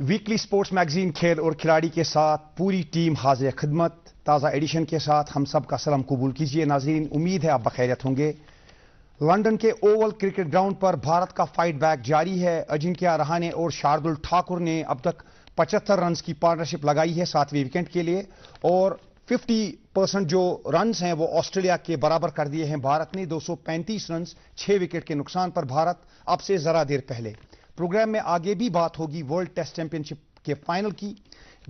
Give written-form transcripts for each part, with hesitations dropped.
Weekly sports magazine खेल और खिलाड़ी के साथ पूरी टीम हाजिर खिदमत। ताज़ा एडिशन के साथ हम सब का सलाम कबूल कीजिए। नाजरीन, उम्मीद है आप बखैरियत होंगे। लंदन के ओवल क्रिकेट ग्राउंड पर भारत का फाइट बैक जारी है। अजिंक्या रहाणे और शार्दुल ठाकुर ने अब तक 75 रन की पार्टनरशिप लगाई है 7वें विकेट के लिए, और 50% जो रन हैं वो ऑस्ट्रेलिया के बराबर कर दिए हैं भारत ने। 235 रन 6 विकेट के नुकसान पर भारत अब से जरा देर पहले। प्रोग्राम में आगे भी बात होगी वर्ल्ड टेस्ट चैंपियनशिप के फाइनल की।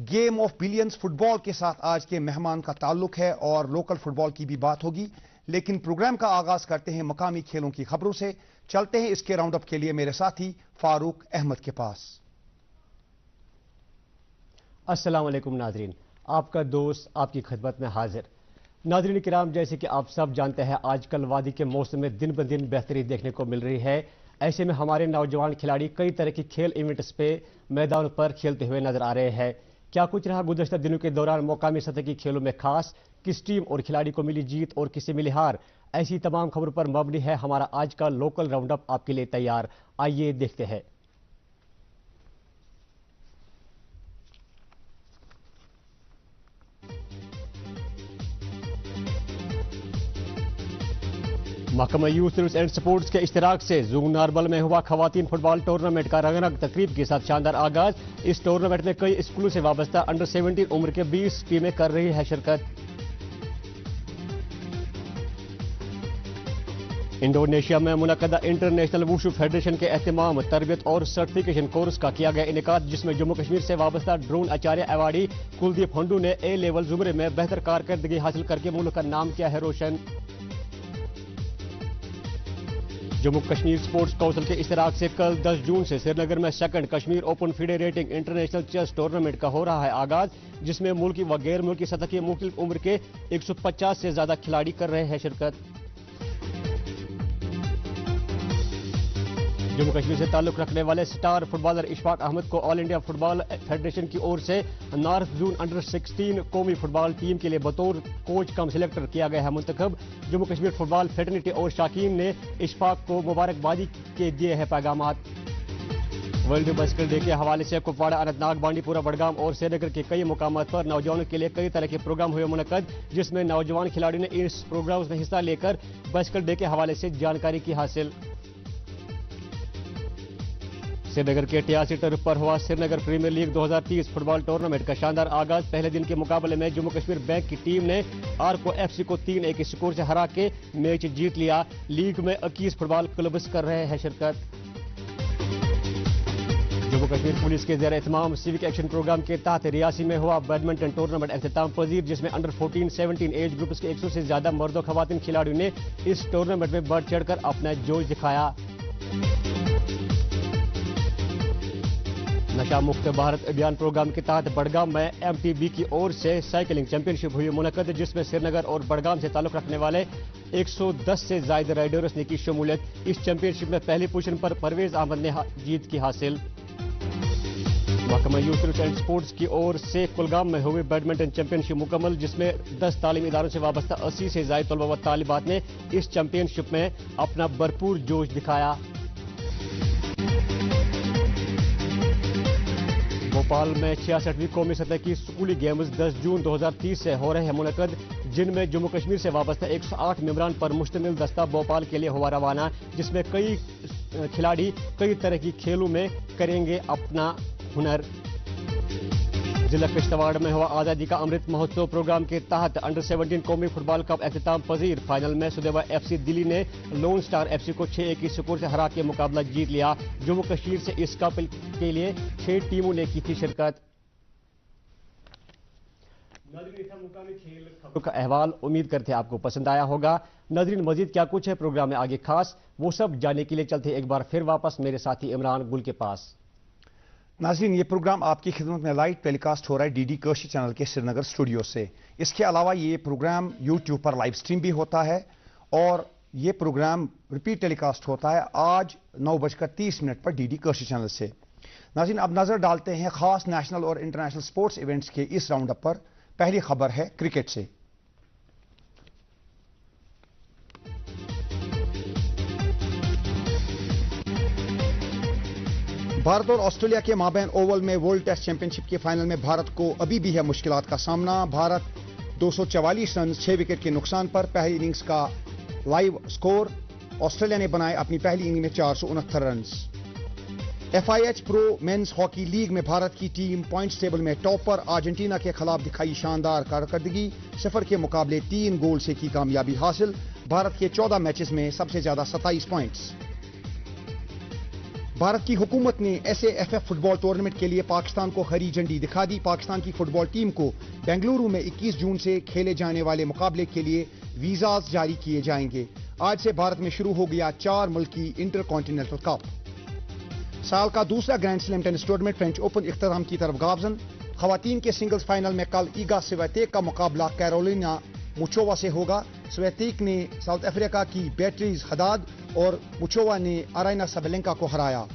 गेम ऑफ बिलियंस फुटबॉल के साथ आज के मेहमान का ताल्लुक है और लोकल फुटबॉल की भी बात होगी। लेकिन प्रोग्राम का आगाज करते हैं मकामी खेलों की खबरों से। चलते हैं इसके राउंड अप के लिए मेरे साथी फारूक अहमद के पास। अस्सलाम वालेकुम नाजरीन, आपका दोस्त आपकी खिदमत में हाजिर। नाजरीन किराम, जैसे कि आप सब जानते हैं आजकल वादी के मौसम में दिन ब दिन बेहतरी देखने को मिल रही है। ऐसे में हमारे नौजवान खिलाड़ी कई तरह की खेल इवेंट्स पे मैदान पर खेलते हुए नजर आ रहे हैं। क्या कुछ रहा गुज़श्ता दिनों के दौरान मुकामी सतह की खेलों में खास, किस टीम और खिलाड़ी को मिली जीत और किसे मिली हार, ऐसी तमाम खबरों पर मबनी है हमारा आज का लोकल राउंड अप आपके लिए तैयार। आइए देखते हैं। महकमा यूथ एंड स्पोर्ट्स के इश्तिराक से जून नार्बल में हुआ खवातीन फुटबॉल टूर्नामेंट का रंगारंग तकरीब के साथ शानदार आगाज। इस टूर्नामेंट में कई स्कूलों से वाबस्ता अंडर 17 उम्र के 20 टीमें कर रही है शिरकत। इंडोनेशिया में मुनक़दा इंटरनेशनल वुशु फेडरेशन के एहतमाम तरबियत और सर्टिफिकेशन कोर्स का किया गया इनेकाद, जिसमें जम्मू कश्मीर से वाबस्ता ड्रोन आचार्य अवार्डी कुलदीप हंडू ने ए लेवल जुमरे में बेहतर कारकर्दगी हासिल करके मुल्क का नाम किया है रोशन। जम्मू कश्मीर स्पोर्ट्स काउंसिल के इश्तिराक से कल 10 जून से श्रीनगर में second Kashmir open FIDE rating international chess tournament का हो रहा है आगाज, जिसमें मुल्की व गैर मुल्की सतह के मुख्तलिफ उम्र के 150 से ज्यादा खिलाड़ी कर रहे हैं शिरकत। जम्मू कश्मीर से ताल्लुक रखने वाले स्टार फुटबॉलर इशफाक अहमद को ऑल इंडिया फुटबॉल फेडरेशन की ओर से नॉर्थ जोन अंडर 16 कौमी फुटबॉल टीम के लिए बतौर कोच कम सिलेक्टर किया गया है मुंतखब। जम्मू कश्मीर फुटबॉल फेडरेशन और शाकीन ने इशफाक को मुबारकबादी के दिए हैं पैगामात। वर्ल्ड बाइसिकल डे के हवाले से कुपवाड़ा, अनंतनाग, बांडीपुरा, बडगाम और श्रीनगर के कई मुकामात पर नौजवानों के लिए कई तरह के प्रोग्राम हुए मुनक्कद, जिसमें नौजवान खिलाड़ियों ने इस प्रोग्राम में हिस्सा लेकर बाइसिकल डे के हवाले से जानकारी की हासिल। श्रीनगर के 83 टर्फ पर हुआ Srinagar premier league 2030 football tournament का शानदार आगाज। पहले दिन के मुकाबले में जम्मू कश्मीर बैंक की टीम ने आरको एफसी को 3-1 स्कोर से हरा के मैच जीत लिया। लीग में 21 फुटबॉल क्लब्स कर रहे हैं शिरकत। जम्मू कश्मीर पुलिस के ज़ेर एहतमाम सिविक एक्शन प्रोग्राम के तहत रियासी में हुआ बैडमिंटन टूर्नामेंट एख्तिताम पजीर, जिसमें अंडर 14-17 एज ग्रुप्स के 100 से ज्यादा मर्द और खवातीन खिलाड़ियों ने इस टूर्नामेंट में बढ़ चढ़कर अपना जोश दिखाया। नशा मुक्त भारत अभियान प्रोग्राम के तहत बडगाम में एमटीबी की ओर से साइकिलिंग चैंपियनशिप हुई मुनक़द, जिसमें श्रीनगर और बडगाम से ताल्लुक रखने वाले 110 से ज्यादा राइडर्स ने की शमूलियत। इस चैंपियनशिप में पहली पोजीशन पर परवेज अहमद ने जीत की हासिल। महकमा यूथ एंड स्पोर्ट्स की ओर से कुलगाम में हुई बैडमिंटन चैंपियनशिप मुकम्मल, जिसमें 10 तालीमी इदारों से वाबस्ता 80 से ज्यादा तलबा व तालिबात ने इस चैंपियनशिप में अपना भरपूर जोश दिखाया। भोपाल में 66वीं कौमी सतह की स्कूली गेम्स 10 जून 2030 से हो रहे हैं मुनक़द, जिनमें जम्मू कश्मीर से वाबस्ता 108 मेंबरान पर मुश्तमिल दस्ता भोपाल के लिए हुआ रवाना, जिसमें कई खिलाड़ी कई तरह की खेलों में करेंगे अपना हुनर। जिला किश्तवाड़ में हुआ आज़ादी का अमृत महोत्सव प्रोग्राम के तहत अंडर 17 कौमी फुटबॉल कप एख्तिताम पजीर। फाइनल में सुदेवा एफसी दिल्ली ने लोन स्टार एफसी को 6-1 की स्कोर से हरा के मुकाबला जीत लिया। जम्मू कश्मीर से इस कप के लिए 6 टीमों ने की थी शिरकत। मुकामी खेल खबरों का अहवाल उम्मीद करते हैं आपको पसंद आया होगा। नाज़रीन, मजीद क्या कुछ है प्रोग्राम में आगे खास, वो सब जानने के लिए चलते एक बार फिर वापस मेरे साथी इमरान गुल के पास। नाज़रीन, ये प्रोग्राम आपकी खिदमत में लाइव टेलीकास्ट हो रहा है डीडी कर्शी चैनल के श्रीनगर स्टूडियो से। इसके अलावा ये प्रोग्राम यूट्यूब पर लाइव स्ट्रीम भी होता है और ये प्रोग्राम रिपीट टेलीकास्ट होता है आज 9:30 पर डीडी कर्शी चैनल से। नाज़रीन, अब नजर डालते हैं खास नेशनल और इंटरनेशनल स्पोर्ट्स इवेंट्स के इस राउंड अप पर। पहली खबर है क्रिकेट से। भारत और ऑस्ट्रेलिया के माबैन ओवल में वर्ल्ड टेस्ट चैंपियनशिप के फाइनल में भारत को अभी भी है मुश्किलात का सामना। भारत 244 रन 6 विकेट के नुकसान पर। पहली इनिंग्स का लाइव स्कोर, ऑस्ट्रेलिया ने बनाए अपनी पहली इनिंग में 469 run. FIH pro men's hockey league में भारत की टीम पॉइंट्स टेबल में टॉप पर। अर्जेंटीना के खिलाफ दिखाई शानदार कारकर्दगी, 0 के मुकाबले 3 गोल से की कामयाबी हासिल। भारत के 14 मैचेस में सबसे ज्यादा 27 पॉइंट्स। भारत की हुकूमत ने SAFF फुटबॉल टूर्नामेंट के लिए पाकिस्तान को हरी झंडी दिखा दी। पाकिस्तान की फुटबॉल टीम को बेंगलुरु में 21 जून से खेले जाने वाले मुकाबले के लिए वीजाज जारी किए जाएंगे। आज से भारत में शुरू हो गया 4 मुल्की इंटरकॉन्टिनेंटल कप। साल का दूसरा grand slam tennis tournament French Open इख्तिताम की तरफ गामजन। खवातीन के सिंगल्स फाइनल में कल ईगा स्वियातेक का मुकाबला कैरोलिना मुचोवा से होगा। स्वियातेक ने साउथ अफ्रीका की बेट्रीज हदाद और मुचोवा ने अराइना सबेलेंका को हराया।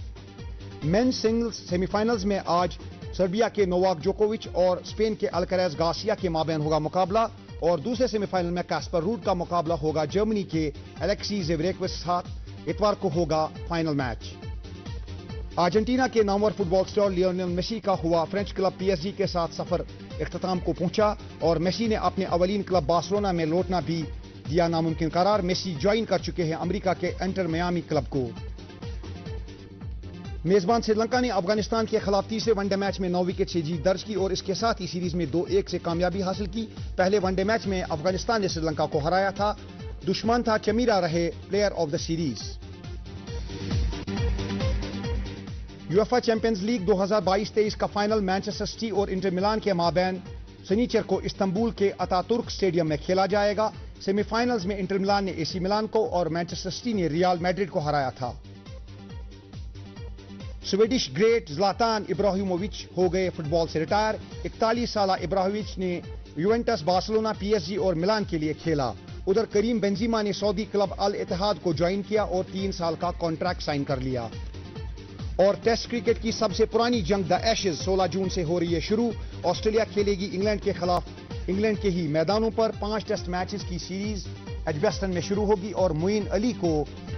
मेंस सिंगल्स सेमीफाइनल्स में आज सर्बिया के नोवाक जोकोविच और स्पेन के अल्करेज गार्सिया के माबैन होगा मुकाबला। और दूसरे सेमीफाइनल में कास्पर रूड का मुकाबला होगा जर्मनी के एलेक्सी ज़ेवरेव के साथ। इतवार को होगा फाइनल मैच। अर्जेंटीना के नामवर फुटबॉल स्टार लियोनेल मेसी का हुआ फ्रेंच क्लब PSG के साथ सफर इख्तिताम को पहुंचा और मेसी ने अपने अवलीन क्लब बार्सिलोना में लौटना भी दिया नामुमकिन करार। मेसी ज्वाइन कर चुके हैं अमेरिका के इंटर मियामी क्लब को। मेजबान श्रीलंका ने अफगानिस्तान के खिलाफ तीसरे वनडे मैच में 9 विकेट से जीत दर्ज की और इसके साथ ही सीरीज में 2-1 से कामयाबी हासिल की। पहले वनडे मैच में अफगानिस्तान ने श्रीलंका को हराया था। दुश्मन था चमीरा रहे player of the series. UEFA champions league 2022-23 का फाइनल मैनचेस्टर सिटी और इंटर मिलान के माबैन शनिचर को इस्तांबुल के अतातुर्क स्टेडियम में खेला जाएगा। सेमीफाइनल्स में इंटर मिलान ने AC मिलान को और मैनचेस्टर सिटी ने रियल मैड्रिड को हराया था। स्वीडिश ग्रेट ज़्लातान इब्राहिमोविच हो गए फुटबॉल से रिटायर। 41 साल इब्राहिमोविच ने यूवेंटस, बार्सिलोना, PSG और मिलान के लिए खेला। उधर करीम बेंजीमा ने सऊदी क्लब अल इत्तेहाद को ज्वाइन किया और 3 साल का कॉन्ट्रैक्ट साइन कर लिया। और टेस्ट क्रिकेट की सबसे पुरानी जंग द एशेज 16 जून से हो रही है शुरू। ऑस्ट्रेलिया खेलेगी इंग्लैंड के खिलाफ इंग्लैंड के ही मैदानों पर। 5 टेस्ट मैचेस की सीरीज एजबेस्टन में शुरू होगी और मोइन अली को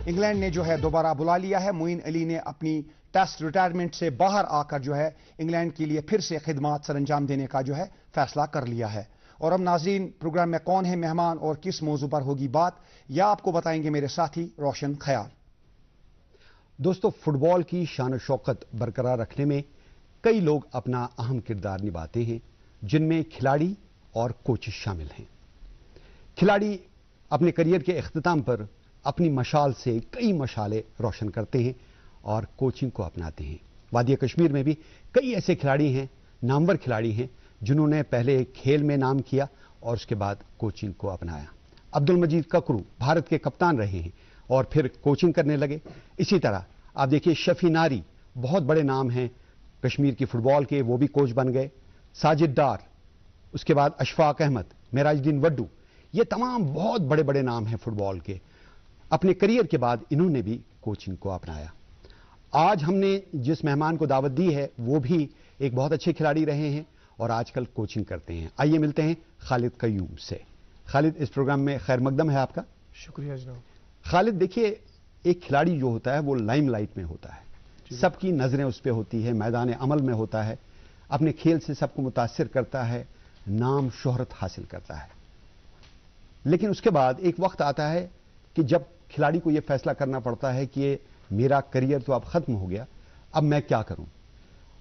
इंग्लैंड ने जो है दोबारा बुला लिया है। मोइन अली ने अपनी टेस्ट रिटायरमेंट से बाहर आकर जो है इंग्लैंड के लिए फिर से खिदमत सरंजाम देने का जो है फैसला कर लिया है। और अब नाज़रीन, प्रोग्राम में कौन है मेहमान और किस मौजू पर होगी बात, यह आपको बताएंगे मेरे साथी रोशन ख्याल। दोस्तों, फुटबॉल की शान शौकत बरकरार रखने में कई लोग अपना अहम किरदार निभाते हैं, जिनमें खिलाड़ी और कोच शामिल हैं। खिलाड़ी अपने करियर के इख्तिताम पर अपनी मशाल से कई मशाले रोशन करते हैं और कोचिंग को अपनाते हैं। वादी कश्मीर में भी कई ऐसे खिलाड़ी हैं, नामवर खिलाड़ी हैं, जिन्होंने पहले खेल में नाम किया और उसके बाद कोचिंग को अपनाया। अब्दुल मजीद ककरू भारत के कप्तान रहे हैं और फिर कोचिंग करने लगे। इसी तरह आप देखिए, शफी नारी बहुत बड़े नाम हैं कश्मीर की फुटबॉल के, वो भी कोच बन गए। साजिद डार, उसके बाद अशफाक अहमद, मेराजुद्दीन वड्डू, ये तमाम बहुत बड़े बड़े नाम हैं फुटबॉल के। अपने करियर के बाद इन्होंने भी कोचिंग को अपनाया। आज हमने जिस मेहमान को दावत दी है वो भी एक बहुत अच्छे खिलाड़ी रहे हैं और आजकल कोचिंग करते हैं। आइए मिलते हैं खालिद कयूम से। खालिद, इस प्रोग्राम में खैर मकदम है आपका। शुक्रिया जनाब। खालिद, देखिए, एक खिलाड़ी जो होता है वो लाइमलाइट में होता है, सबकी नजरें उस पर होती है, मैदान अमल में होता है, अपने खेल से सबको मुतासिर करता है, नाम शोहरत हासिल करता है। लेकिन उसके बाद एक वक्त आता है कि जब खिलाड़ी को यह फैसला करना पड़ता है कि ये मेरा करियर तो अब खत्म हो गया, अब मैं क्या करूं।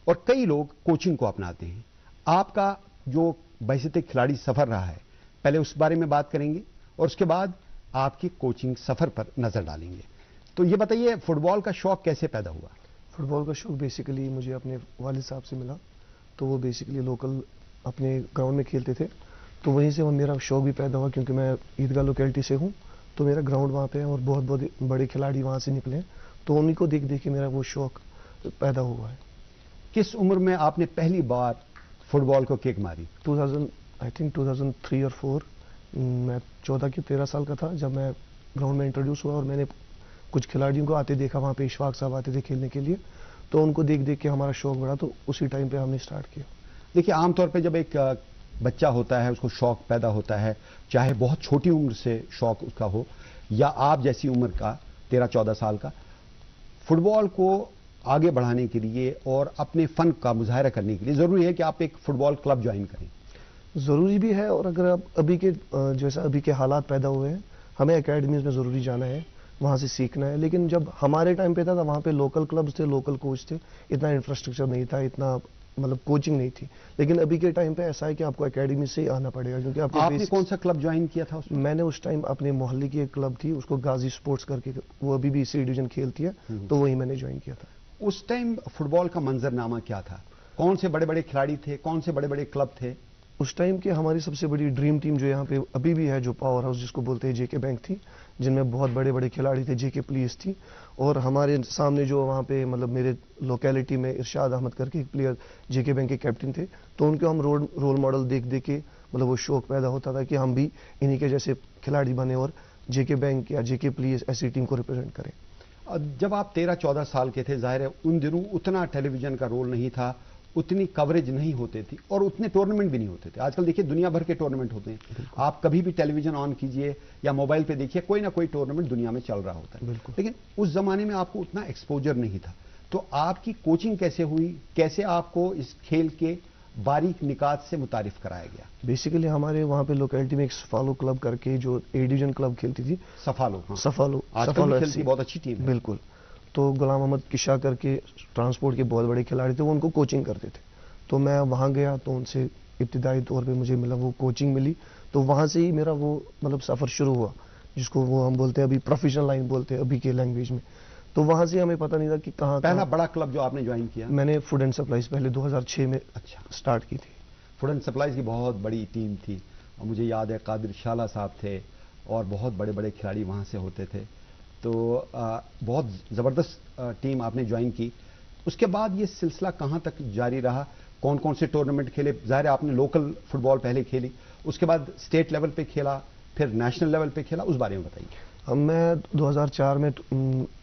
और कई लोग कोचिंग को अपनाते हैं। आपका जो बैसित खिलाड़ी सफर रहा है, पहले उस बारे में बात करेंगे और उसके बाद आपके कोचिंग सफर पर नजर डालेंगे। तो ये बताइए, फुटबॉल का शौक कैसे पैदा हुआ? फुटबॉल का शौक बेसिकली मुझे अपने वालिद साहब से मिला। तो वो बेसिकली लोकल अपने ग्राउंड में खेलते थे, तो वहीं से मेरा शौक भी पैदा हुआ। क्योंकि मैं ईदगाह लोकेलिटी से हूँ, तो मेरा ग्राउंड वहाँ पे है और बहुत बहुत बड़े खिलाड़ी वहाँ से निकले, तो उन्हीं को देख देख के मेरा वो शौक पैदा हुआ है। किस उम्र में आपने पहली बार फुटबॉल को किक मारी? 2003 और 4, मैं 14 की 13 साल का था जब मैं ग्राउंड में इंट्रोड्यूस हुआ और मैंने कुछ खिलाड़ियों को आते देखा। वहाँ पे इशफाक साहब आते थे खेलने के लिए, तो उनको देख देख के हमारा शौक बढ़ा, तो उसी टाइम पे हमने स्टार्ट किया। देखिए, आमतौर पे जब एक बच्चा होता है, उसको शौक पैदा होता है, चाहे बहुत छोटी उम्र से शौक उसका हो या आप जैसी उम्र का 13-14 साल का, फुटबॉल को आगे बढ़ाने के लिए और अपने फन का मुजाहरा करने के लिए जरूरी है कि आप एक फुटबॉल क्लब ज्वाइन करें? ज़रूरी भी है, और अगर आप अभी के जैसा अभी के हालात पैदा हुए हैं, हमें एकेडमीज में ज़रूरी जाना है, वहाँ से सीखना है। लेकिन जब हमारे टाइम पे था वहाँ पे लोकल क्लब्स थे, लोकल कोच थे, इतना इंफ्रास्ट्रक्चर नहीं था, इतना मतलब कोचिंग नहीं थी। लेकिन अभी के टाइम पे ऐसा है कि आपको एकेडमी से ही आना पड़ेगा, क्योंकि आपने कौन सा क्लब ज्वाइन किया था उसमें? मैंने उस टाइम अपने मोहल्ले की एक क्लब थी, उसको गाजी स्पोर्ट्स करके, वो अभी भी सी डिवीजन खेलती है, तो वही मैंने ज्वाइन किया था। उस टाइम फुटबॉल का मंजरनामा क्या था? कौन से बड़े बड़े खिलाड़ी थे, कौन से बड़े बड़े क्लब थे? उस टाइम की हमारी सबसे बड़ी ड्रीम टीम जो यहाँ पे अभी भी है, जो पावर हाउस जिसको बोलते हैं, जेके बैंक थी, जिनमें बहुत बड़े बड़े खिलाड़ी थे, जेके पुलिस थी। और हमारे सामने जो वहाँ पे मतलब मेरे लोकेलिटी में इरशाद अहमद करके एक प्लेयर जेके बैंक के कैप्टन थे, तो उनको हम रोल मॉडल देख देख के मतलब वो शौक पैदा होता था कि हम भी इन्हीं के जैसे खिलाड़ी बने और जेके बैंक या जेके पुलिस ऐसी टीम को रिप्रेजेंट करें। जब आप 13-14 साल के थे, जाहिर है उन दिनों उतना टेलीविजन का रोल नहीं था, उतनी कवरेज नहीं होती थी और उतने टूर्नामेंट भी नहीं होते थे। आजकल देखिए दुनिया भर के टूर्नामेंट होते हैं, आप कभी भी टेलीविजन ऑन कीजिए या मोबाइल पे देखिए, कोई ना कोई टूर्नामेंट दुनिया में चल रहा होता है। लेकिन उस जमाने में आपको उतना एक्सपोजर नहीं था, तो आपकी कोचिंग कैसे हुई? कैसे आपको इस खेल के बारीक निकात से मुतारिफ कराया गया? बेसिकली हमारे वहाँ पे लोकेलिटी में एक सफालो क्लब करके जो ए डिवीजन क्लब खेलती थी। सफालो? हाँ। सफालो खेलती, बहुत अच्छी टीम है। बिल्कुल। तो गुलाम अहमद किशा करके ट्रांसपोर्ट के बहुत बड़े खिलाड़ी थे, वो उनको कोचिंग करते थे। तो मैं वहाँ गया तो उनसे इब्तिदाई तौर पे मुझे मिला, वो कोचिंग मिली, तो वहाँ से ही मेरा वो मतलब सफ़र शुरू हुआ, जिसको वो हम बोलते हैं अभी प्रोफेशनल लाइन बोलते हैं अभी के लैंग्वेज में। तो वहाँ से हमें पता नहीं था कि कहाँ पहला बड़ा क्लब जो आपने ज्वाइन किया? मैंने फूड एंड सप्लाईज पहले 2006 में स्टार्ट की थी। फूड एंड सप्लाईज की बहुत बड़ी टीम थी, और मुझे याद है कादिर शाला साहब थे और बहुत बड़े बड़े खिलाड़ी वहाँ से होते थे। तो बहुत ज़बरदस्त टीम आपने ज्वाइन की। उसके बाद ये सिलसिला कहाँ तक जारी रहा? कौन कौन से टूर्नामेंट खेले? ज़ाहिर है आपने लोकल फुटबॉल पहले खेली, उसके बाद स्टेट लेवल पे खेला, फिर नेशनल लेवल पे खेला, उस बारे में बताइए। मैं 2004 में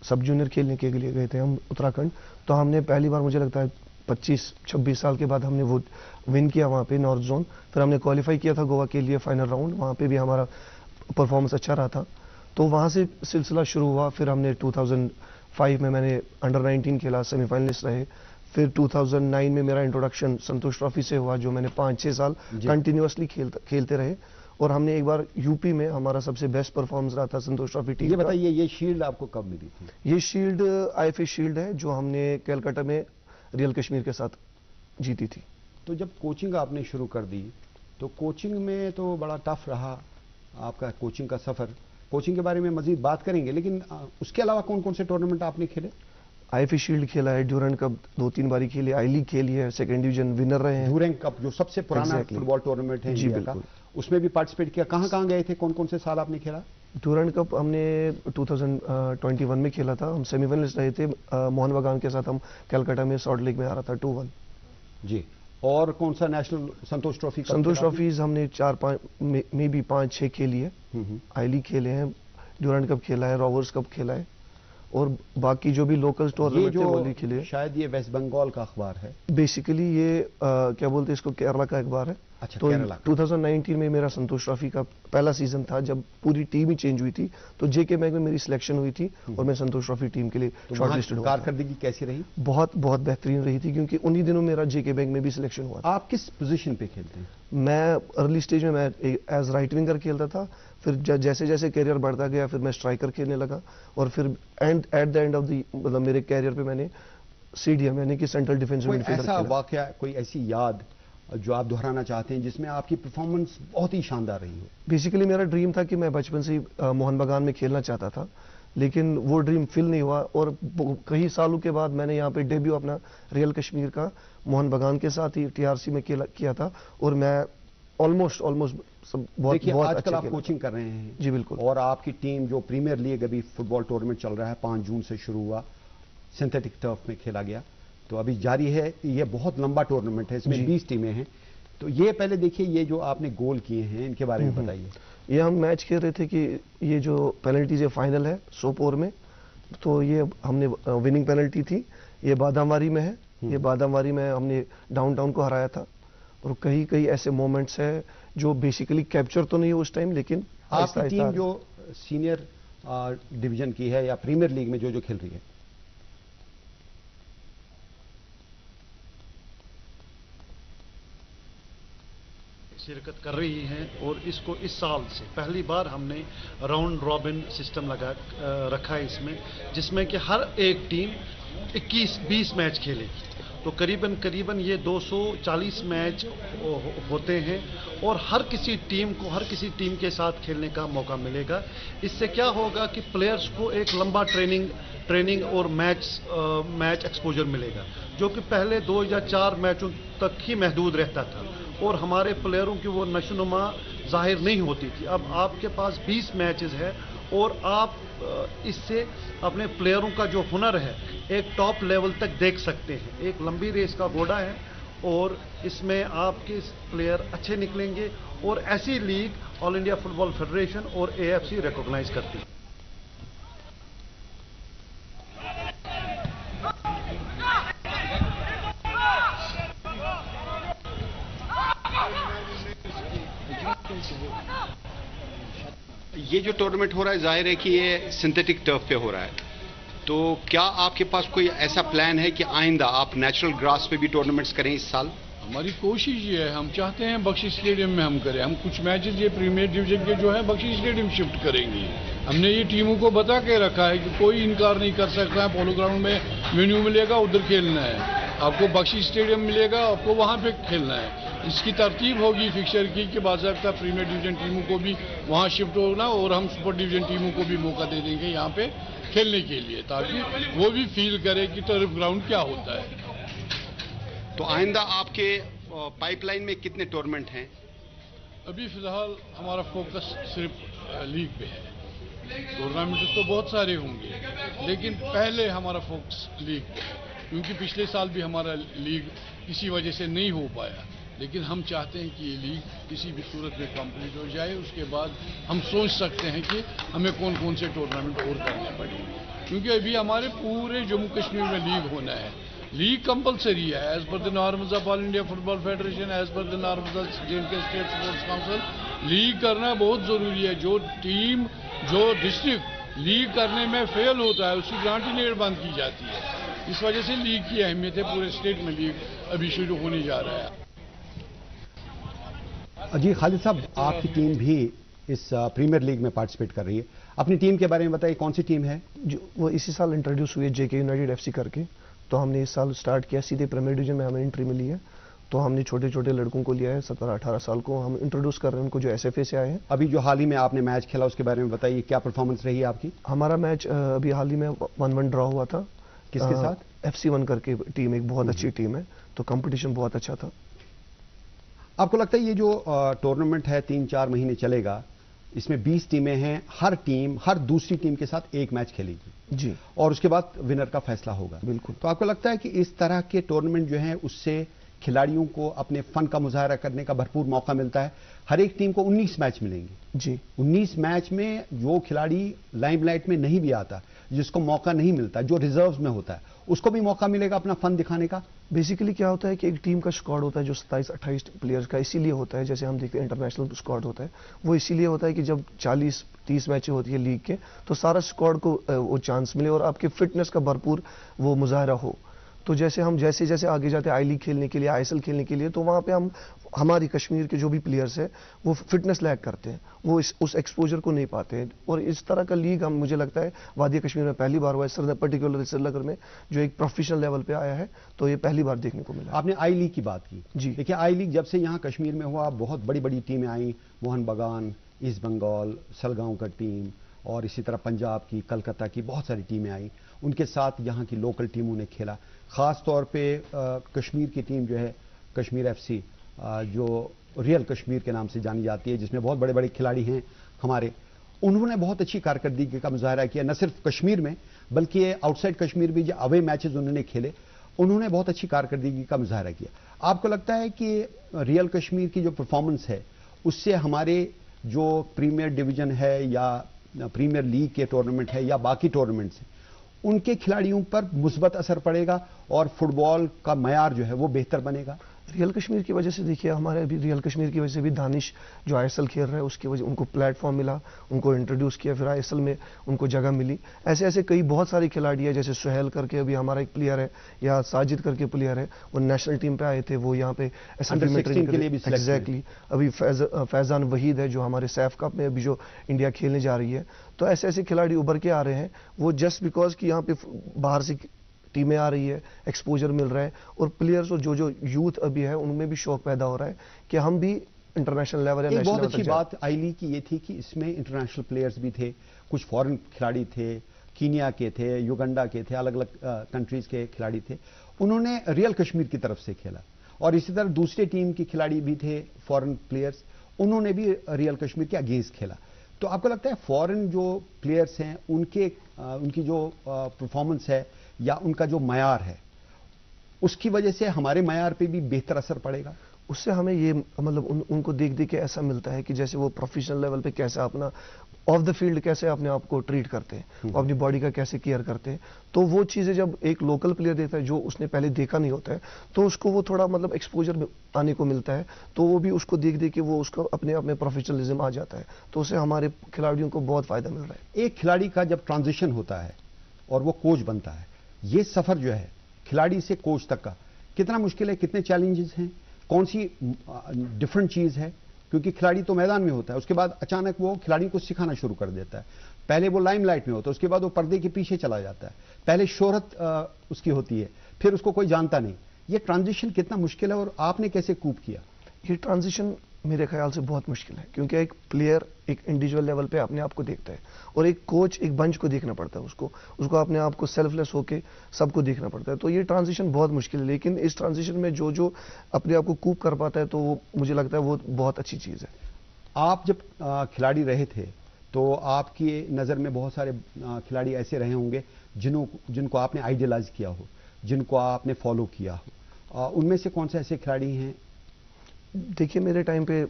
सब जूनियर खेलने के लिए गए थे हम उत्तराखंड। तो हमने पहली बार, मुझे लगता है 25-26 साल के बाद हमने वो विन किया वहाँ पे नॉर्थ जोन। फिर हमने क्वालिफाई किया था गोवा के लिए फाइनल राउंड, वहाँ पे भी हमारा परफॉर्मेंस अच्छा रहा था। तो वहाँ से सिलसिला शुरू हुआ। फिर हमने 2005 में मैंने अंडर 19 खेला, सेमीफाइनलिस्ट रहे। फिर 2009 में मेरा इंट्रोडक्शन संतोष ट्रॉफी से हुआ, जो मैंने 5-6 साल कंटिन्यूअसली खेलते रहे। और हमने एक बार यूपी में हमारा सबसे बेस्ट परफॉर्मेंस रहा था संतोष ट्रॉफी टीम। ये बताइए, ये शील्ड आपको कब मिली थी? ये शील्ड आईएफए शील्ड है, जो हमने कलकत्ता में रियल कश्मीर के साथ जीती थी। तो जब कोचिंग आपने शुरू कर दी, तो कोचिंग में तो बड़ा टफ रहा आपका कोचिंग का सफर। कोचिंग के बारे में मजीद बात करेंगे, लेकिन उसके अलावा कौन कौन से टूर्नामेंट आपने खेले? आईएफए शील्ड खेला है, ड्यूरेंट कप 2-3 बारी खेली, आई लीग खेली है, सेकंड डिवीजन विनर रहे हैं। ड्यूरेंट कप जो सबसे पुराना फुटबॉल टूर्नामेंट है इंडिया का, उसमें भी पार्टिसिपेट किया। कहाँ कहाँ गए थे, कौन कौन से साल आपने खेला? ड्यूरेंट कप हमने 2021 में खेला था, हम सेमीफाइनलिस्ट रहे थे। मोहन बगान के साथ हम कलकत्ता में सॉल्ट लेक में आ रहा था 2-1 जी। और कौन सा नेशनल? संतोष ट्रॉफी? संतोष ट्रॉफीज हमने 4-5 में भी 5-6 खेली है। आई लीग खेले हैं, ड्यूरेंट कप खेला है, रॉवर्स कप खेला है, और बाकी जो भी लोकल टूर्नामेंट थे वो भी खेले। शायद ये वेस्ट बंगाल का अखबार है बेसिकली, ये क्या बोलते हैं इसको, केरला का अखबार है। अच्छा, तो केरला। 2019 में मेरा संतोष ट्रॉफी का पहला सीजन था, जब पूरी टीम ही चेंज हुई थी। तो जेके बैंक में मेरी सिलेक्शन हुई थी और मैं संतोष ट्रॉफी टीम के लिए शॉर्टलिस्टेड हुआ। कारकर्दगी कैसी रही? बहुत बहुत बेहतरीन रही थी, क्योंकि उन्हीं दिनों मेरा जेके बैंक में भी सिलेक्शन हुआ था। आप किस पोजीशन पे खेलते हैं? मैं अर्ली स्टेज में मैं एज राइट विंगर खेलता था। फिर जैसे जैसे कैरियर बढ़ता गया, फिर मैं स्ट्राइकर खेलने लगा, और फिर at the end of the मतलब मेरे कैरियर पे मैंने सीडीएम यानी कि सेंट्रल डिफेंसिव मिडफील्डर खेला। ऐसा वाकया, कोई ऐसी याद जो आप दोहराना चाहते हैं जिसमें आपकी परफॉर्मेंस बहुत ही शानदार रही हो? बेसिकली मेरा ड्रीम था कि मैं बचपन से ही मोहन बगान में खेलना चाहता था, लेकिन वो ड्रीम फिल नहीं हुआ। और कई सालों के बाद मैंने यहाँ पे डेब्यू अपना रियल कश्मीर का मोहन बगान के साथ ही टीआरसी में किया था, और मैं ऑलमोस्ट देखिए आजकल आप कोचिंग कर रहे हैं। जी बिल्कुल। और आपकी टीम जो प्रीमियर लीग अभी फुटबॉल टूर्नामेंट चल रहा है, 5 जून से शुरू हुआ, सिंथेटिक टर्फ में खेला गया, तो अभी जारी है। ये बहुत लंबा टूर्नामेंट है, इसमें 20 टीमें हैं। तो ये पहले देखिए, ये जो आपने गोल किए हैं इनके बारे में बताइए। ये हम मैच खेल रहे थे कि ये जो पेनल्टीज फाइनल है सोपोर में, तो ये हमने विनिंग पेनल्टी थी, ये बादामवारी में है। ये बादामवारी में हमने डाउनटाउन को हराया था। और कई कई ऐसे मोमेंट्स हैं जो बेसिकली कैप्चर तो नहीं हुए उस टाइम, लेकिन आपकी टीम जो सीनियर डिवीजन की है या प्रीमियर लीग में जो खेल रही है? शिरकत कर रही हैं और इसको इस साल से पहली बार हमने राउंड रॉबिन सिस्टम रखा है इसमें, जिसमें कि हर एक टीम 21-20 मैच खेलेगी। तो करीबन ये 240 मैच होते हैं और हर किसी टीम के साथ खेलने का मौका मिलेगा। इससे क्या होगा कि प्लेयर्स को एक लंबा ट्रेनिंग और मैच एक्सपोजर मिलेगा, जो कि पहले 2 या 4 मैचों तक ही महदूद रहता था और हमारे प्लेयरों की वो नशोनुमा जाहिर नहीं होती थी। अब आपके पास 20 मैचेस है और आप इससे अपने प्लेयरों का जो हुनर है एक टॉप लेवल तक देख सकते हैं। एक लंबी रेस का घोड़ा है और इसमें आपके प्लेयर अच्छे निकलेंगे और ऐसी league all India Football federation और AFC रिकॉग्नाइज करती है। ये जो टूर्नामेंट हो रहा है जाहिर है कि ये सिंथेटिक टर्फ पे हो रहा है, तो क्या आपके पास कोई ऐसा प्लान है कि आइंदा आप नेचुरल ग्रास पे भी टूर्नामेंट्स करें इस साल? हमारी कोशिश ये है, हम चाहते हैं बख्शी स्टेडियम में हम करें। हम कुछ मैचेस ये प्रीमियर डिवीजन के जो है बख्शी स्टेडियम शिफ्ट करेंगे। हमने ये टीमों को बता के रखा है कि कोई इनकार नहीं कर सकता है। पोलो ग्राउंड में वेन्यू मिलेगा, उधर खेलना है। आपको बख्शी स्टेडियम मिलेगा, आपको वहाँ पे खेलना है। इसकी तरतीब होगी फिक्सचर की कि बाज़ाब्ता प्रीमियर डिवीजन टीमों को भी वहाँ शिफ्ट होना और हम सुपर डिवीजन टीमों को भी मौका दे देंगे यहाँ पे खेलने के लिए, ताकि वो भी फील करे कि टर्फ ग्राउंड क्या होता है। तो आइंदा आपके पाइपलाइन में कितने टूर्नामेंट हैं? अभी फिलहाल हमारा फोकस सिर्फ लीग पे है। टूर्नामेंट तो बहुत सारे होंगे, लेकिन पहले हमारा फोकस लीग पे है, क्योंकि पिछले साल भी हमारा लीग किसी वजह से नहीं हो पाया। लेकिन हम चाहते हैं कि ये लीग किसी भी सूरत में कंप्लीट हो जाए, उसके बाद हम सोच सकते हैं कि हमें कौन कौन से टूर्नामेंट और करने पड़ेंगे, क्योंकि अभी हमारे पूरे जम्मू कश्मीर में लीग होना है। लीग कंपलसरी है as per the norms of All India Football Federation, as per the norms of J&K state sports council. League करना बहुत ज़रूरी है। जो डिस्ट्रिक्ट लीग करने में फेल होता है उसकी ग्रांटी नेट बंद की जाती है। इस वजह से लीग की अहमियत है। पूरे स्टेट में लीग अभी शुरू होने जा रहा है। जी खालिद साहब, आपकी टीम भी इस प्रीमियर लीग में पार्टिसिपेट कर रही है। अपनी टीम के बारे में बताइए, कौन सी टीम है? जो वो इसी साल इंट्रोड्यूस हुई है JK यूनाइटेड FC करके। तो हमने इस साल स्टार्ट किया, सीधे प्रीमियर डिवीजन में हमें एंट्री मिली है। तो हमने छोटे छोटे लड़कों को लिया है, 17-18 साल को हम इंट्रोड्यूस कर रहे हैं उनको, जो SFA से आए हैं। अभी जो हाल ही में आपने मैच खेला उसके बारे में बताइए, क्या परफॉर्मेंस रही है आपकी? हमारा मैच अभी हाल ही में 1-1 ड्रॉ हुआ था। किसके साथ? FC1 करके टीम, एक बहुत अच्छी टीम है। तो कंपटीशन बहुत अच्छा था। आपको लगता है ये जो टूर्नामेंट है 3-4 महीने चलेगा, इसमें 20 टीमें हैं, हर टीम हर दूसरी टीम के साथ एक मैच खेलेगी जी, और उसके बाद विनर का फैसला होगा? बिल्कुल। तो आपको लगता है कि इस तरह के टूर्नामेंट जो हैं उससे खिलाड़ियों को अपने फन का मुजाहरा करने का भरपूर मौका मिलता है? हर एक टीम को 19 मैच मिलेंगे जी। 19 मैच में जो खिलाड़ी लाइमलाइट में नहीं भी आता, जिसको मौका नहीं मिलता, जो रिजर्व्स में होता है, उसको भी मौका मिलेगा अपना फन दिखाने का। बेसिकली क्या होता है कि एक टीम का स्क्वाड होता है जो 27-28 प्लेयर्स का, इसीलिए होता है, जैसे हम देखते हैं इंटरनेशनल स्क्वाड होता है, वो इसीलिए होता है कि जब 40-30 मैचें होती है लीग के, तो सारा स्क्वाड को वो चांस मिले और आपके फिटनेस का भरपूर वो मुजाहरा हो। तो जैसे हम जैसे जैसे आगे जाते हैं आई लीग खेलने के लिए, ISL खेलने के लिए, तो वहाँ पे हमारी कश्मीर के जो भी प्लेयर्स हैं वो फिटनेस लैक करते हैं, वो उस एक्सपोजर को नहीं पाते हैं। और इस तरह का लीग मुझे लगता है वादी कश्मीर में पहली बार हुआ है, पर्टिकुलर श्रीनगर में जो एक प्रोफेशनल लेवल पे आया है, तो ये पहली बार देखने को मिला। आपने आई लीग की बात की जी। देखिए, आई लीग जब से यहाँ कश्मीर में हुआ, बहुत बड़ी बड़ी टीमें आई, मोहन बगान, ईस्ट बंगाल, सलगांव का टीम, और इसी तरह पंजाब की, कलकत्ता की बहुत सारी टीमें आई, उनके साथ यहाँ की लोकल टीमों ने खेला। ख़ास तौर पे कश्मीर की टीम जो है कश्मीर FC, जो रियल कश्मीर के नाम से जानी जाती है, जिसमें बहुत बड़े बड़े खिलाड़ी हैं हमारे, उन्होंने बहुत अच्छी कारकर्दगी का मुजाहरा किया, न सिर्फ कश्मीर में बल्कि आउटसाइड कश्मीर भी जो अवे मैचेस उन्होंने खेले, उन्होंने बहुत अच्छी कारकर्दगी का मुजाहरा किया। आपको लगता है कि रियल कश्मीर की जो परफॉर्मेंस है उससे हमारे जो प्रीमियर डिवीजन है या प्रीमियर लीग के टूर्नामेंट है या बाकी टूर्नामेंट्स हैं, उनके खिलाड़ियों पर मुस्बत असर पड़ेगा और फुटबॉल का मयार जो है वो बेहतर बनेगा? रियल कश्मीर की वजह से देखिए, हमारे अभी रियल कश्मीर की वजह से भी दानिश जो आईएसएल खेल रहा है उसकी वजह, उनको प्लेटफॉर्म मिला, उनको इंट्रोड्यूस किया, फिर आईएसएल में उनको जगह मिली। ऐसे ऐसे कई बहुत सारे खिलाड़ी हैं, जैसे सुहेल करके अभी हमारा एक प्लेयर है, या साजिद करके प्लेयर है, वो नेशनल टीम पे आए थे, वो यहाँ पे एग्जैक्टली। अभी फैजान वहीद है जो हमारे सैफ कप में अभी जो इंडिया खेलने जा रही है। तो ऐसे ऐसे खिलाड़ी उभर के आ रहे हैं, वो जस्ट बिकॉज कि यहाँ पे बाहर से टीमें आ रही है, एक्सपोजर मिल रहा है, और प्लेयर्स और जो यूथ अभी है उनमें भी शौक पैदा हो रहा है कि हम भी इंटरनेशनल लेवल या नेशनल लेवल। बहुत अच्छी बात आई लीग की ये थी कि इसमें इंटरनेशनल प्लेयर्स भी थे, कुछ फॉरेन खिलाड़ी थे, कीनिया के थे, युगांडा के थे, अलग अलग कंट्रीज के खिलाड़ी थे। उन्होंने रियल कश्मीर की तरफ से खेला, और इसी तरह दूसरे टीम के खिलाड़ी भी थे फॉरेन प्लेयर्स, उन्होंने भी रियल कश्मीर के अगेंस्ट खेला। तो आपको लगता है फॉरेन जो प्लेयर्स हैं उनकी जो परफॉर्मेंस है या उनका जो मयार है, उसकी वजह से हमारे मयार पे भी बेहतर असर पड़ेगा? उससे हमें ये मतलब उनको देख देख के ऐसा मिलता है कि जैसे वो प्रोफेशनल लेवल पे कैसे अपना ऑफ द फील्ड कैसे अपने आप को ट्रीट करते हैं, वो अपनी बॉडी का कैसे केयर करते हैं। तो वो चीज़ें जब एक लोकल प्लेयर देखता है जो उसने पहले देखा नहीं होता है, तो उसको वो थोड़ा मतलब एक्सपोजर आने को मिलता है, तो वो भी उसको देख देख के वो उसका अपने आप में प्रोफेशनलिज्म आ जाता है। तो उससे हमारे खिलाड़ियों को बहुत फायदा मिल रहा है। एक खिलाड़ी का जब ट्रांजिशन होता है और वो कोच बनता है, ये सफर जो है खिलाड़ी से कोच तक का कितना मुश्किल है, कितने चैलेंजेस हैं, कौन सी डिफरेंट चीज है? क्योंकि खिलाड़ी तो मैदान में होता है, उसके बाद अचानक वो खिलाड़ी को सिखाना शुरू कर देता है। पहले वो लाइमलाइट में होता है, उसके बाद वो पर्दे के पीछे चला जाता है। पहले शोहरत उसकी होती है, फिर उसको कोई जानता नहीं। ये ट्रांजिशन कितना मुश्किल है और आपने कैसे कूप किया? ये ट्रांजिशन मेरे ख्याल से बहुत मुश्किल है, क्योंकि एक प्लेयर एक इंडिविजुअल लेवल पे अपने आप को देखता है, और एक कोच एक बंच को देखना पड़ता है, उसको अपने आप को सेल्फलेस होके सबको देखना पड़ता है। तो ये ट्रांजिशन बहुत मुश्किल है, लेकिन इस ट्रांजिशन में जो अपने आप को कूप कर पाता है, तो वो मुझे लगता है वो बहुत अच्छी चीज़ है। आप जब खिलाड़ी रहे थे तो आपकी नज़र में बहुत सारे खिलाड़ी ऐसे रहे होंगे जिनको आपने आइडियलाइज किया हो, जिनको आपने फॉलो किया हो। उनमें से कौन से ऐसे खिलाड़ी हैं? देखिए, मेरे टाइम पे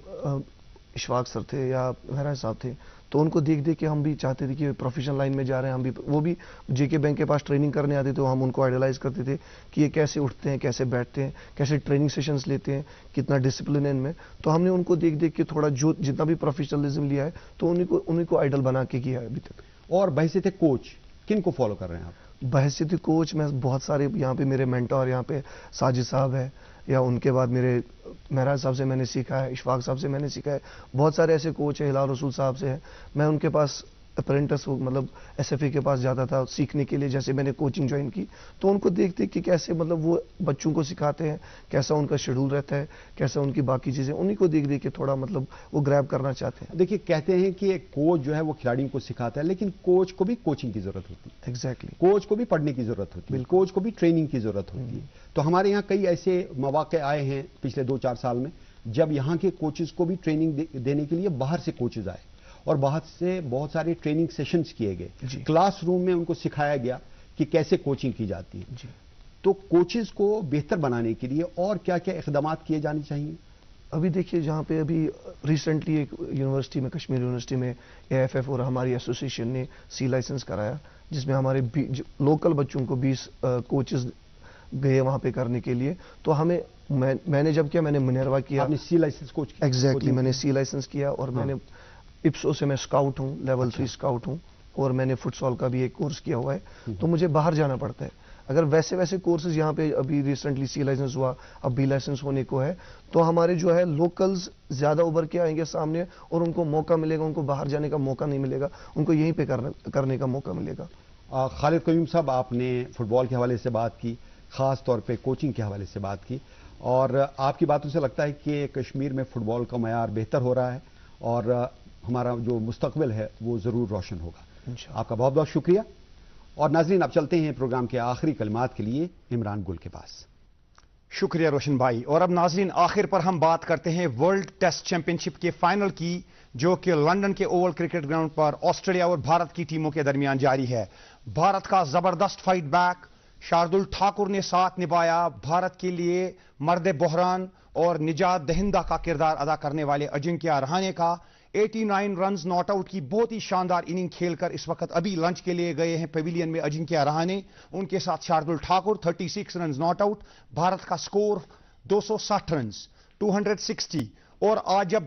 इशफाक सर थे या महराज साहब थे, तो उनको देख देख के हम भी चाहते थे कि प्रोफेशनल लाइन में जा रहे हैं हम भी। वो भी जेके बैंक के पास ट्रेनिंग करने आते थे, तो हम उनको आइडलाइज करते थे कि ये कैसे उठते हैं, कैसे बैठते हैं, कैसे ट्रेनिंग सेशंस लेते हैं, कितना डिसिप्लिन है इनमें। तो हमने उनको देख देख के थोड़ा जो जितना भी प्रोफेशनलिज्म लिया है, तो उन्हीं को आइडल बना के किया है अभी तक। और बहैसियत कोच किन को फॉलो कर रहे हैं आप? बहैसियत कोच मैं बहुत सारे, यहाँ पे मेरे मेंटर यहाँ पे साजिद साहब है, या उनके बाद मेरे महराज साहब से मैंने सीखा है, इशफाक साहब से मैंने सीखा है। बहुत सारे ऐसे कोच हैं, हिलाल रसूल साहब से है, मैं उनके पास अप्रेंटिस मतलब एसएफए के पास जाता था सीखने के लिए। जैसे मैंने कोचिंग ज्वाइन की, तो उनको देख देख के कैसे मतलब वो बच्चों को सिखाते हैं, कैसा उनका शेड्यूल रहता है, कैसा उनकी बाकी चीज़ें, उन्हीं को देख देख के थोड़ा मतलब वो ग्रैब करना चाहते हैं। देखिए, कहते हैं कि एक कोच जो है वो खिलाड़ियों को सिखाता है, लेकिन कोच को भी कोचिंग की जरूरत होती है। एग्जैक्टली, कोच को भी पढ़ने की जरूरत होती है, कोच को भी ट्रेनिंग की जरूरत होती है। तो हमारे यहाँ कई ऐसे मौके आए हैं पिछले 2-4 साल में, जब यहाँ के कोचेज को भी ट्रेनिंग देने के लिए बाहर से कोचेज आए, और बाहर से बहुत सारे ट्रेनिंग सेशंस किए गए, क्लासरूम में उनको सिखाया गया कि कैसे कोचिंग की जाती है। तो कोचेज को बेहतर बनाने के लिए और क्या क्या इक़दाम किए जाने चाहिए? अभी देखिए, जहाँ पे अभी रिसेंटली एक यूनिवर्सिटी में, कश्मीर यूनिवर्सिटी में एएफएफ और हमारी एसोसिएशन ने सी लाइसेंस कराया, जिसमें हमारे लोकल बच्चों को 20 कोचेज गए वहाँ पे करने के लिए। तो हमें मैंने जब किया, मैंने मिनर्वा किया। आपने सी लाइसेंस कोच? एग्जैक्टली, मैंने सी लाइसेंस किया, और मैंने इप्सो से मैं स्काउट हूँ, लेवल 3 स्काउट हूँ, और मैंने फुटसॉल का भी एक कोर्स किया हुआ है। तो मुझे बाहर जाना पड़ता है। अगर वैसे कोर्सेज यहाँ पे अभी रिसेंटली सी लाइसेंस हुआ, अब बी लाइसेंस होने को है, तो हमारे जो है लोकल्स ज़्यादा उभर के आएंगे सामने, और उनको मौका मिलेगा, उनको बाहर जाने का मौका नहीं मिलेगा, उनको यहीं पे करने का मौका मिलेगा। खालिद कयूम साहब, आपने फुटबॉल के हवाले से बात की, ख़ास तौर पे कोचिंग के हवाले से बात की, और आपकी बातों से लगता है कि कश्मीर में फ़ुटबॉल का मयार बेहतर हो रहा है, और हमारा जो मुस्तकबिल है वो ज़रूर रोशन होगा। आपका बहुत बहुत शुक्रिया। और नाज़रीन, अब चलते हैं प्रोग्राम के आखिरी कलमात के लिए इमरान गुल के पास। शुक्रिया रोशन भाई। और अब नाज़रीन, आखिर पर हम बात करते हैं वर्ल्ड टेस्ट चैंपियनशिप के फाइनल की, जो कि लंदन के ओवल क्रिकेट ग्राउंड पर ऑस्ट्रेलिया और भारत की टीमों के दरमियान जारी है। भारत का जबरदस्त फाइट बैक, शार्दुल ठाकुर ने साथ निभाया। भारत के लिए मर्द बहरान और निजात दहिंदा का किरदार अदा करने वाले अजिंक्य रहाणे का 89 रन्स नॉट आउट की बहुत ही शानदार इनिंग खेलकर इस वक्त अभी लंच के लिए गए हैं पेविलियन में अजिंक्य रहाणे, उनके साथ Shardul Thakur 36 runs not out. Bharat का स्कोर 260 रन, 260। और आज जब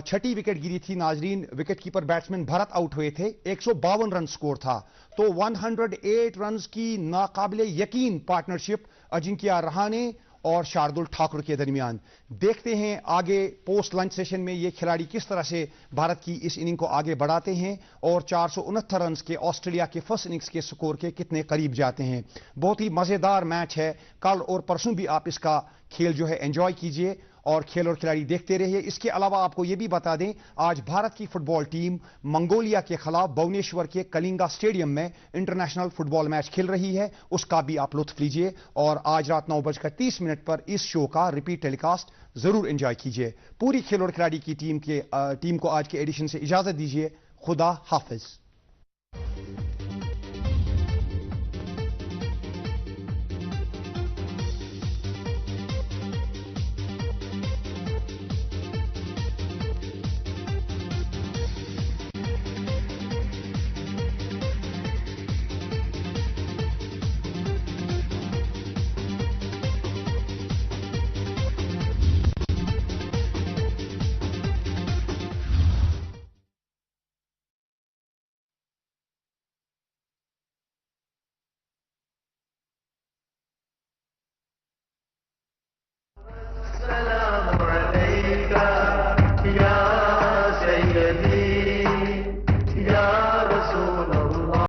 छठी विकेट गिरी थी नाजरीन, विकेटकीपर बैट्समैन भरत आउट हुए थे, 152 रन स्कोर था। तो 108 रन की नाकाबिले यकीन पार्टनरशिप अजिंक्य रहाणे और शार्दुल ठाकुर के दरमियान। देखते हैं आगे पोस्ट लंच सेशन में ये खिलाड़ी किस तरह से भारत की इस इनिंग को आगे बढ़ाते हैं और 469 रन के ऑस्ट्रेलिया के फर्स्ट इनिंग्स के स्कोर के कितने करीब जाते हैं। बहुत ही मजेदार मैच है। कल और परसों भी आप इसका खेल जो है एंजॉय कीजिए और खेल और खिलाड़ी देखते रहिए। इसके अलावा आपको यह भी बता दें, आज भारत की फुटबॉल टीम मंगोलिया के खिलाफ भुवनेश्वर के कलिंगा स्टेडियम में इंटरनेशनल फुटबॉल मैच खेल रही है, उसका भी आप लुत्फ लीजिए। और आज रात 9:30 पर इस शो का रिपीट टेलीकास्ट जरूर एंजॉय कीजिए। पूरी खेल और खिलाड़ी की टीम को आज के एडिशन से इजाजत दीजिए। खुदा हाफिज।